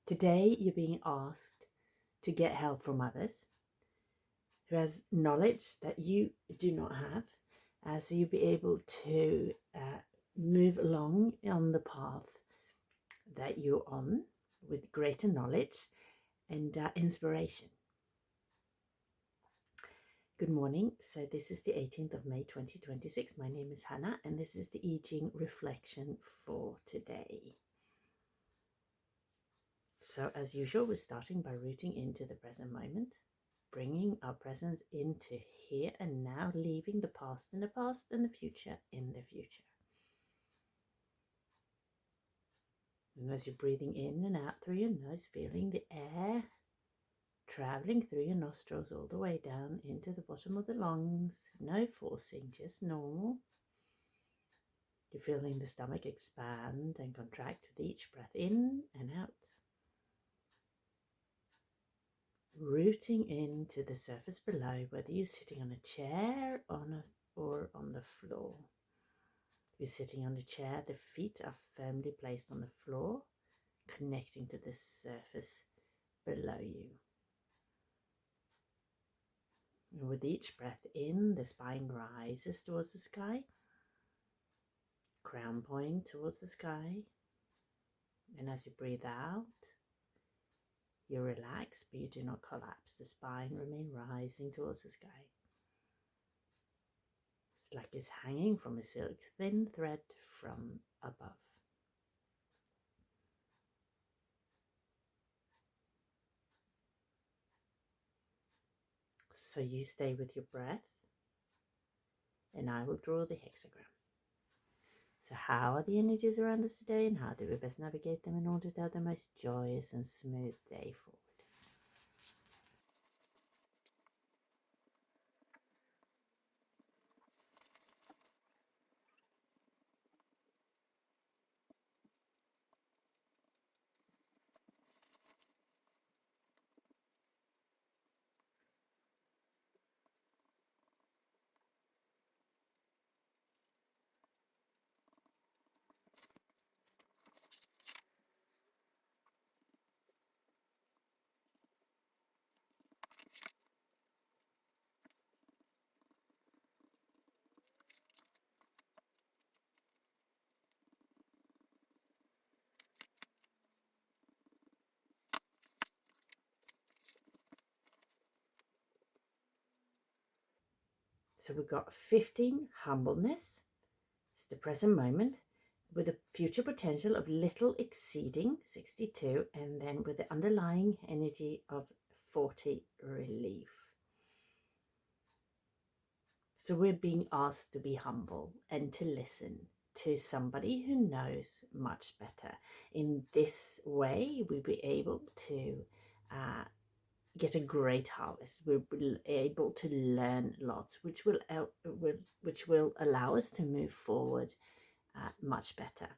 Today you're being asked to get help from others who has knowledge that you do not have, so you'll be able to move along on the path that you're on with greater knowledge and inspiration. Good morning. So this is the 18th of May 2026. My name is Hanna and this is the I Ching reflection for today. So as usual, we're starting by rooting into the present moment, bringing our presence into here and now, leaving the past in the past and the future in the future. And as you're breathing in and out through your nose, feeling the air traveling through your nostrils all the way down into the bottom of the lungs, no forcing, just normal. You're feeling the stomach expand and contract with each breath in and out. Rooting into the surface below, whether you're sitting on a chair or on the floor. If you're sitting on a chair, the feet are firmly placed on the floor, connecting to the surface below you. And with each breath in, the spine rises towards the sky, crown point towards the sky. And as you breathe out, you relax, but you do not collapse. The spine remains rising towards the sky. It's like it's hanging from a silk thin thread from above. So you stay with your breath, and I will draw the hexagram. So how are the energies around us today, and how do we best navigate them in order to have the most joyous and smooth day forward? So we've got 15, humbleness. It's the present moment with a future potential of little exceeding 62, and then with the underlying energy of 40, relief. So we're being asked to be humble and to listen to somebody who knows much better. In this way, we'll be able to get a great harvest. We'll be able to learn lots, which will allow us to move forward much better.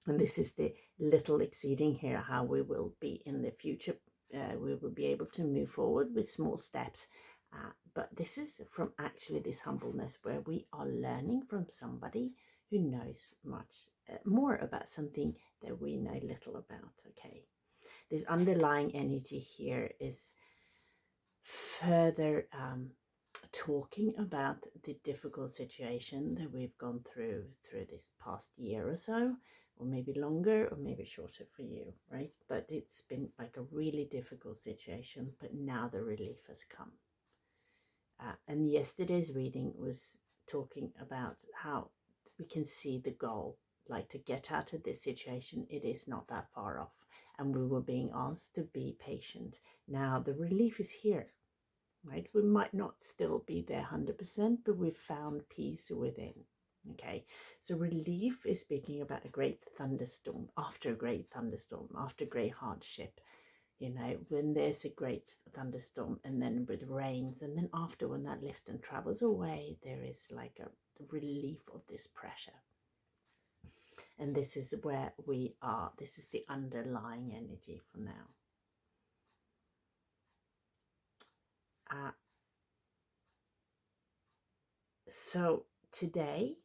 And this is the little exceeding here, how we will be in the future. We will be able to move forward with small steps. But this is from actually this humbleness where we are learning from somebody who knows much more about something that we know little about. Okay, this underlying energy here is further talking about the difficult situation that we've gone through this past year or so, or maybe longer or maybe shorter for you, right? But it's been like a really difficult situation, but now the relief has come. And yesterday's reading was talking about how we can see the goal, like to get out of this situation. It is not that far off, and we were being asked to be patient. Now the relief is here, right? We might not still be there 100%, but we've found peace within. Okay, so relief is speaking about a great thunderstorm, after a great thunderstorm, after great hardship. You know, when there's a great thunderstorm and then with rains, and then after, when that lifts and travels away, there is like a relief of this pressure. And this is where we are. This is the underlying energy for now. So today,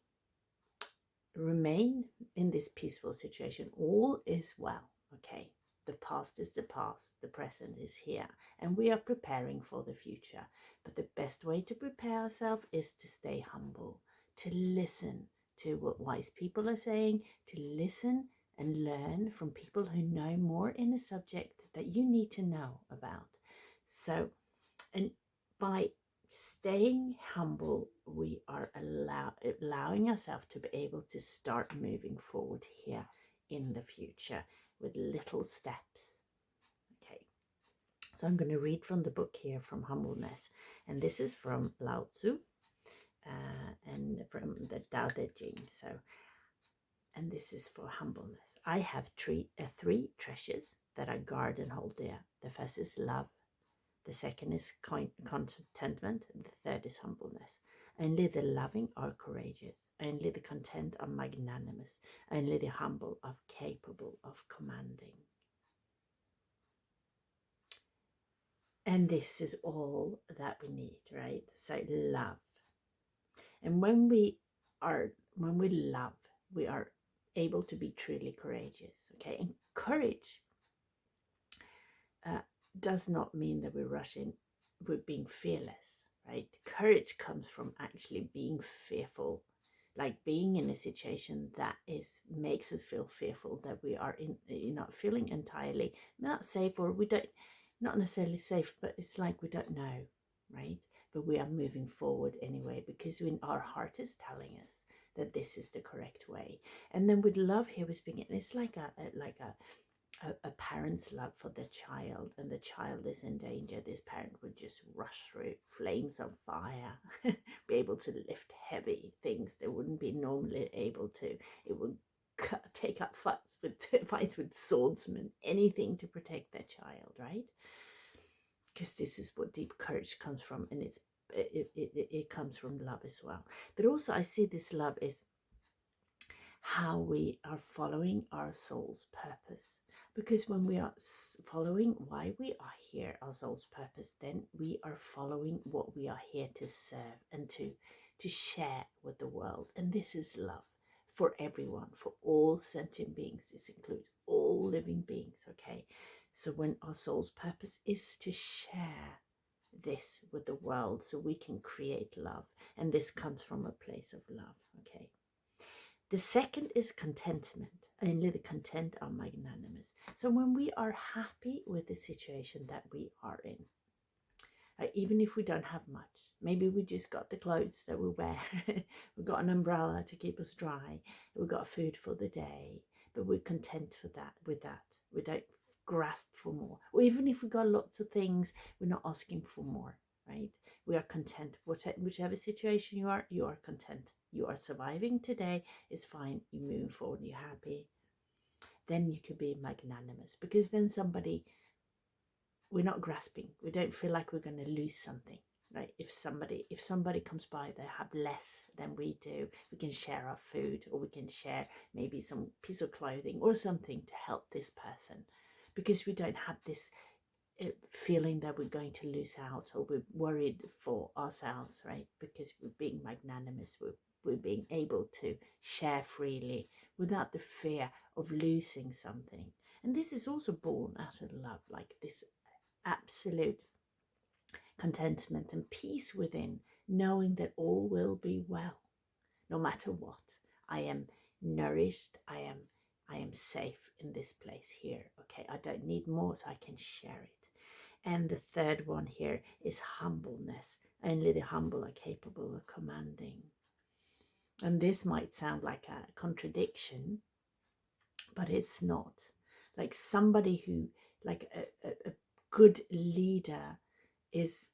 remain in this peaceful situation. All is well, okay? The past is the past, the present is here, and we are preparing for the future. But the best way to prepare ourselves is to stay humble, to listen to what wise people are saying, to listen and learn from people who know more in a subject that you need to know about. So, and by staying humble, we are allowing ourselves to be able to start moving forward here in the future with little steps. Okay, so I'm going to read from the book here from Humbleness, and this is from Lao Tzu and from the Tao Te Ching. So, and this is for humbleness. I have three treasures that I guard and hold dear. The first is love. The second is contentment, and the third is humbleness. Only the loving are courageous. Only the content are magnanimous. Only the humble are capable of commanding. And this is all that we need, right? So love. And when we love, we are able to be truly courageous, okay? And courage does not mean that we're rushing, we're being fearless, right? Courage comes from actually being fearful, like being in a situation that makes us feel fearful, that we are not feeling entirely not safe, or we don't, not necessarily safe, but it's like we don't know, right? But we are moving forward anyway, because our heart is telling us that this is the correct way. And then with love here, we're speaking, it's like a parent's love for the child, and the child is in danger. This parent would just rush through flames of fire, be able to lift heavy things they wouldn't be normally able to. It would take up fights with swordsmen, anything to protect their child, right? Because this is what deep courage comes from, and it comes from love as well. But also I see this love is how we are following our soul's purpose. Because when we are following why we are here, our soul's purpose, then we are following what we are here to serve and to share with the world. And this is love for everyone, for all sentient beings. This includes all living beings, okay? So when our soul's purpose is to share this with the world so we can create love. And this comes from a place of love, okay? The second is contentment. Only the content are magnanimous. So when we are happy with the situation that we are in, even if we don't have much, maybe we just got the clothes that we wear, we've got an umbrella to keep us dry, we've got food for the day, but we're content with that. We don't grasp for more. Or even if we got lots of things, we're not asking for more, right? We are content. Whichever situation you are content. You are surviving today, is fine. You move forward, you're happy. Then you can be magnanimous, because then we're not grasping. We don't feel like we're going to lose something, right? If somebody comes by, they have less than we do, we can share our food, or we can share maybe some piece of clothing or something to help this person, because we don't have this feeling that we're going to lose out, or we're worried for ourselves, right? Because we're being magnanimous, we're being able to share freely without the fear of losing something. And this is also born out of love, like this absolute contentment and peace within, knowing that all will be well, no matter what. I am nourished, I am safe in this place here, okay? I don't need more, so I can share it. And the third one here is humbleness. Only the humble are capable of commanding. And this might sound like a contradiction, but it's not. Like somebody who, like a good leader is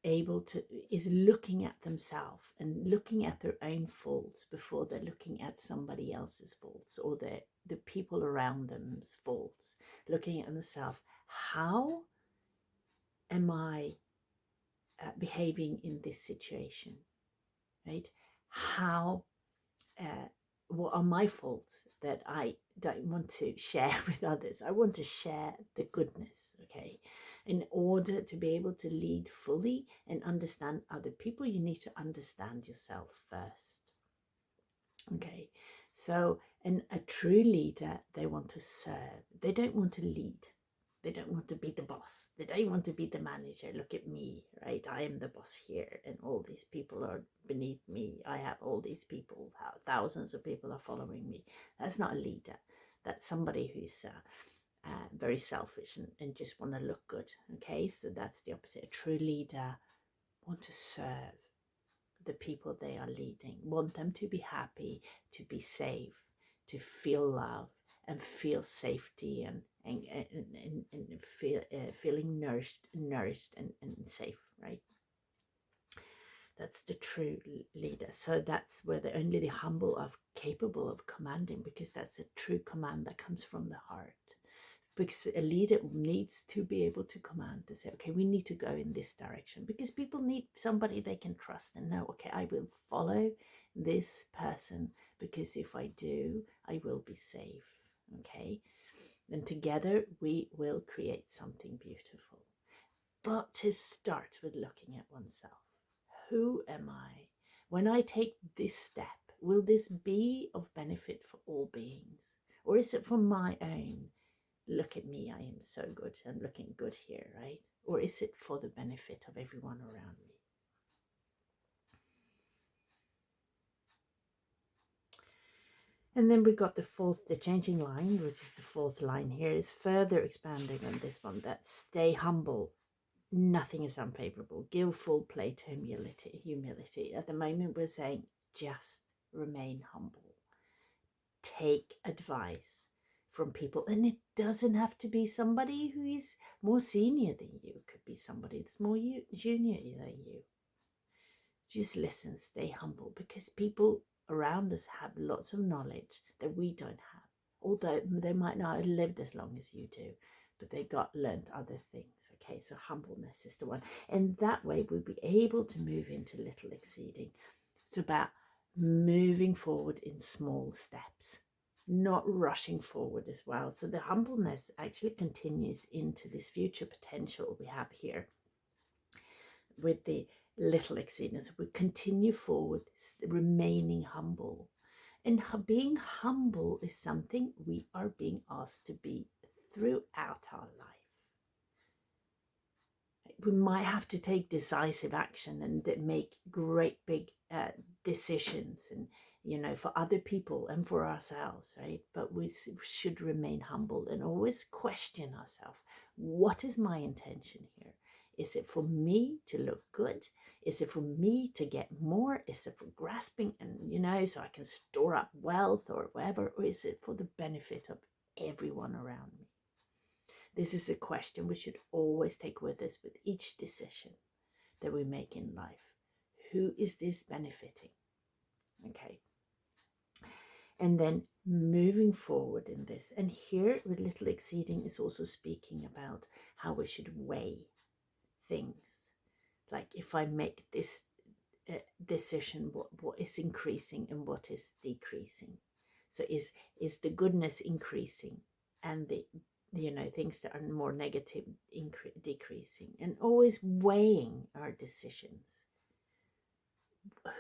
looking at themselves and looking at their own faults before they're looking at somebody else's faults, or the people around them's faults. Looking at themselves, how am I behaving in this situation, right? What are my faults that I don't want to share with others? I want to share the goodness, okay? In order to be able to lead fully and understand other people, you need to understand yourself first, okay? So, and a true leader, they want to serve. They don't want to lead. They don't want to be the boss. They don't want to be the manager. Look at me, right? I am the boss here, and all these people are beneath me. I have all these people, thousands of people are following me. That's not a leader. That's somebody who's very selfish and just want to look good. Okay, so that's the opposite. A true leader want to serve the people they are leading, want them to be happy, to be safe, to feel love and feel safety and feeling nourished and safe, right? That's the true leader. So that's where only the humble are capable of commanding, because that's a true command that comes from the heart. Because a leader needs to be able to command, to say, okay, we need to go in this direction, because people need somebody they can trust and know, okay, I will follow this person, because if I do, I will be safe. Okay, and together we will create something beautiful. But it starts with looking at oneself. Who am I? When I take this step, will this be of benefit for all beings? Or is it for my own? Look at me, I am so good, I'm looking good here, right? Or is it for the benefit of everyone around me? And then we got the changing line, which is the fourth line here, is further expanding on this one, that stay humble. Nothing is unfavorable. Give full play to humility. At the moment, we're saying just remain humble. Take advice from people, and it doesn't have to be somebody who is more senior than you. It could be somebody that's more junior than you. Just listen, stay humble, because people around us have lots of knowledge that we don't have. Although they might not have lived as long as you do, but they learned other things. Okay, so humbleness is the one. And that way we'll be able to move into little exceeding. It's about moving forward in small steps, not rushing forward as well. So the humbleness actually continues into this future potential we have here with the little exceedance. We continue forward, remaining humble. And being humble is something we are being asked to be throughout our life. We might have to take decisive action and make great big decisions, and for other people and for ourselves, right? But we should remain humble and always question ourselves. What is my intention here? Is it for me to look good? Is it for me to get more? Is it for grasping and so I can store up wealth or whatever? Or is it for the benefit of everyone around me? This is a question we should always take with us with each decision that we make in life. Who is this benefiting? Okay. And then moving forward in this. And here with little exceeding is also speaking about how we should weigh things. Like if I make this decision, what is increasing and what is decreasing? So is the goodness increasing and the things that are more negative decreasing? And always weighing our decisions.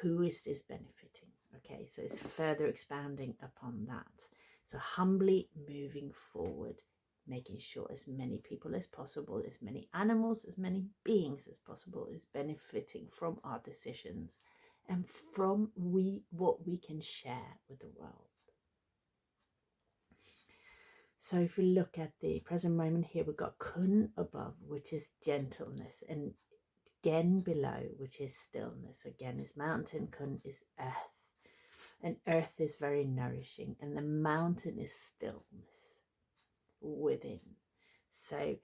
Who is this benefiting? Okay, so it's further expanding upon that. So humbly moving forward, making sure as many people as possible, as many animals, as many beings as possible is benefiting from our decisions and from what we can share with the world. So if we look at the present moment here, we've got kun above, which is gentleness, and gen below, which is stillness. Again is mountain, kun is earth. And earth is very nourishing, and the mountain is stillness within. So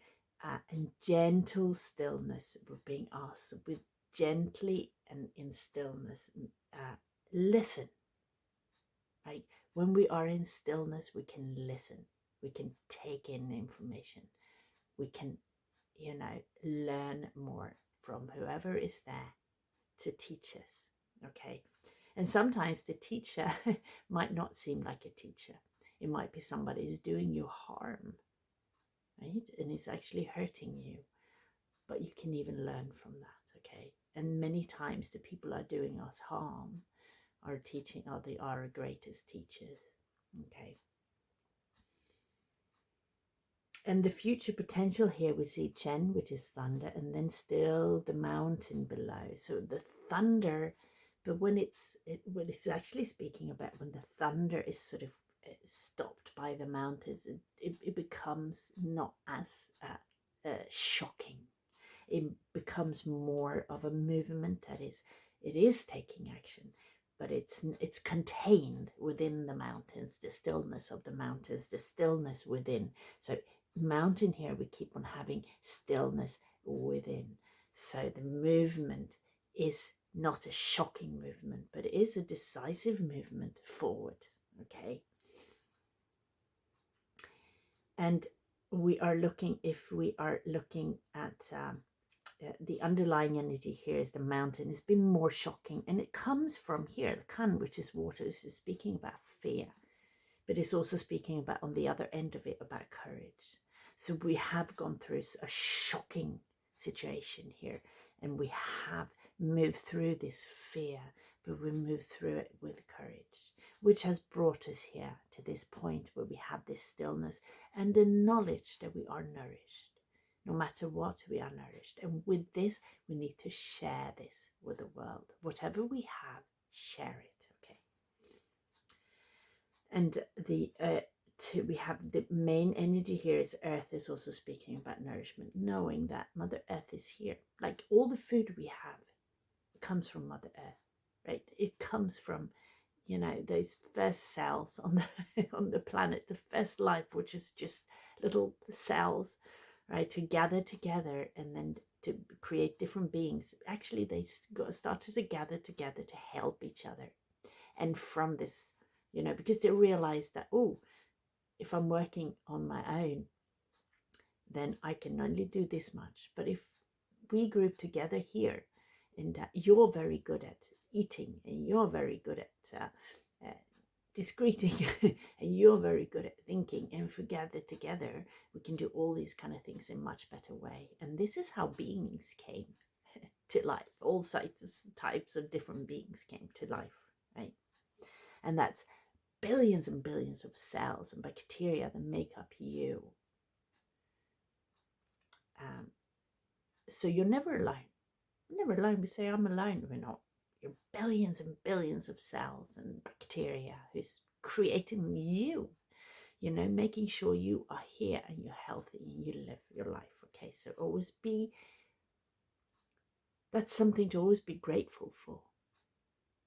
and gentle stillness, we're being asked with gently and in stillness, listen. Right? When we are in stillness, we can listen. We can take in information. We can, learn more from whoever is there to teach us. Okay. And sometimes the teacher might not seem like a teacher. It might be somebody who's doing you harm, right? And it's actually hurting you. But you can even learn from that, okay? And many times the people who are doing us harm are teaching, they are our greatest teachers, okay? And the future potential here, we see Chen, which is thunder, and then still the mountain below. So the thunder, but when when it's actually speaking about when the thunder is sort of stopped by the mountains, it becomes not as shocking. It becomes more of a movement that is, it is taking action, but it's contained within the mountains, the stillness of the mountains, the stillness within. So mountain here, we keep on having stillness within. So the movement is not a shocking movement, but it is a decisive movement forward. Okay. And we are looking, if we are looking at the underlying energy here is the mountain. It's been more shocking, and it comes from here, the kan, which is water. This is speaking about fear, but it's also speaking about, on the other end of it, about courage. So we have gone through a shocking situation here, and we have moved through this fear, but we moved through it with courage, which has brought us here to this point where we have this stillness and the knowledge that we are nourished. No matter what, we are nourished. And with this, we need to share this with the world. Whatever we have, share it, okay? And we have the main energy here is Earth, is also speaking about nourishment, knowing that Mother Earth is here. Like all the food we have, it comes from Mother Earth, right? It comes from, you know, those first cells on on the planet, the first life, which is just little cells, right, to gather together and then to create different beings. Actually, they started to gather together to help each other. And from this, you know, because they realized that, oh, if I'm working on my own, then I can only do this much. But if we group together here, and you're very good at eating, and you're very good at discreting, and you're very good at thinking, and if we gather together, we can do all these kind of things in a much better way. And this is how beings came to life. All types of different beings came to life, right? And that's billions and billions of cells and bacteria that make up you. So you're never alone. Never alone. We say, I'm alone. We're not. You're billions and billions of cells and bacteria who's creating you, you know, making sure you are here and you're healthy and you live your life. Okay, so always be, that's something to always be grateful for,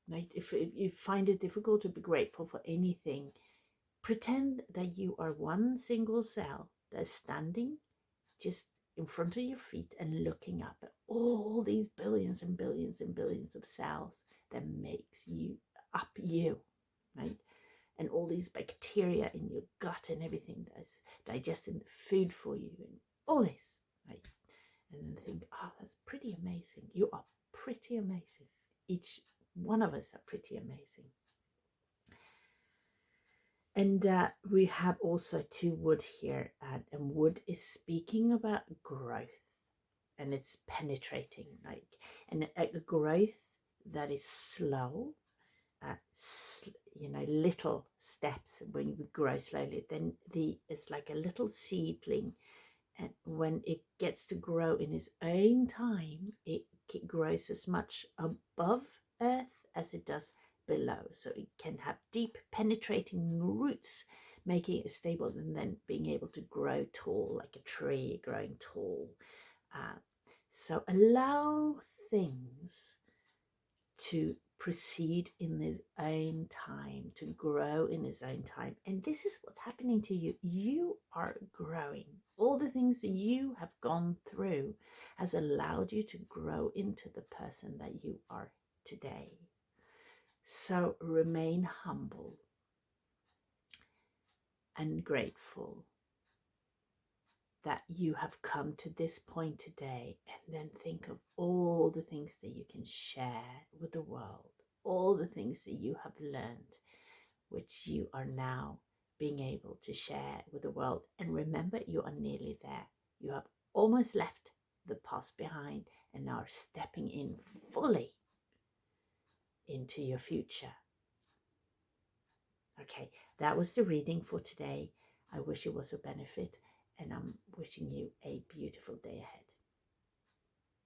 right? If you find it difficult to be grateful for anything, pretend that you are one single cell that's standing just in front of your feet and looking up at all these billions and billions and billions of cells that makes you up you, right? And all these bacteria in your gut and everything that's digesting the food for you and all this, right? And then think, oh, that's pretty amazing. You are pretty amazing. Each one of us are pretty amazing. And we have also two wood here, and wood is speaking about growth, and it's penetrating, like, and a growth that is slow, you know, little steps. When you grow slowly, then it's like a little seedling, and when it gets to grow in its own time, it grows as much above earth as it does below. So it can have deep penetrating roots, making it stable, and then being able to grow tall, like a tree growing tall. So allow things to proceed in his own time, to grow in his own time. And this is what's happening to you. You are growing. All the things that you have gone through has allowed you to grow into the person that you are today. So remain humble and grateful that you have come to this point today, and then think of all the things that you can share with the world, all the things that you have learned, which you are now being able to share with the world. And remember, you are nearly there. You have almost left the past behind and are stepping in fully into your future. Okay, that was the reading for today. I wish it was a benefit. and I'm wishing you a beautiful day.